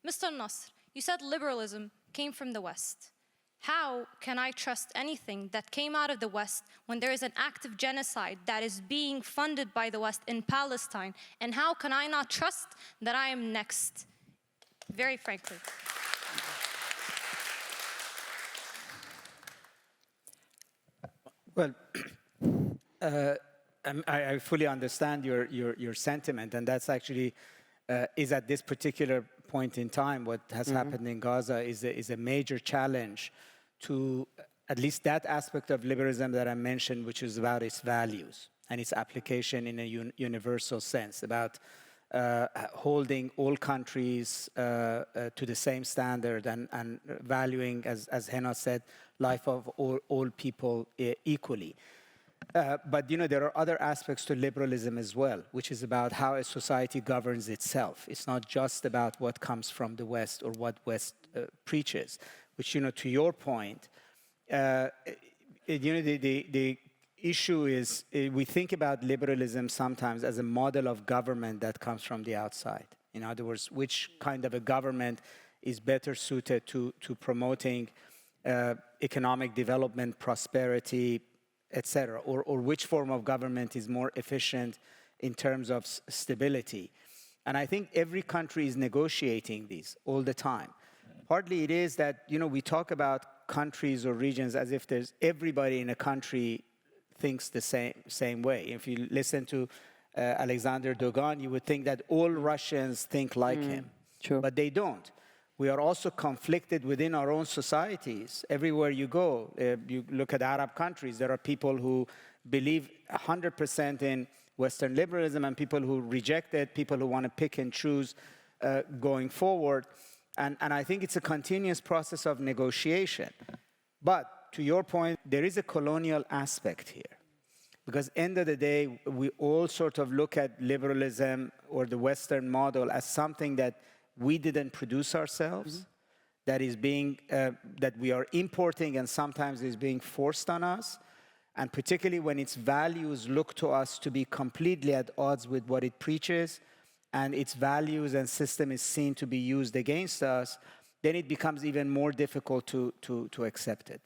Mr. Nasr, you said liberalism came from the West. How can I trust anything that came out of the West when there is an active genocide that is being funded by the West in Palestine? And how can I not trust that I am next? Very frankly. Well, I fully understand your sentiment, and that's actually is at this particular point in time what has happened in Gaza is a major challenge to at least that aspect of liberalism that I mentioned, which is about its values and its application in a universal sense, about holding all countries to the same standard and valuing, as Hena said, life of all people equally. But there are other aspects to liberalism as well, which is about how a society governs itself. It's not just about what comes from the West or what West preaches, which, to your point, the issue is we think about liberalism sometimes as a model of government that comes from the outside. In other words, which kind of a government is better suited to promoting economic development, prosperity, etc., or which form of government is more efficient in terms of stability. And I think every country is negotiating these all the time. Partly it is that, we talk about countries or regions as if there's everybody in a country thinks the same way. If you listen to Alexander Dogan, you would think that all Russians think like him, Sure. but they don't. We are also conflicted within our own societies. Everywhere you go, you look at Arab countries, there are people who believe 100% in Western liberalism and people who reject it, people who want to pick and choose going forward. And I think it's a continuous process of negotiation. But to your point, there is a colonial aspect here. Because end of the day, we all sort of look at liberalism or the Western model as something that we didn't produce ourselves, that is being, that we are importing and sometimes is being forced on us. And particularly when its values look to us to be completely at odds with what it preaches, and its values and system is seen to be used against us, then it becomes even more difficult to accept it.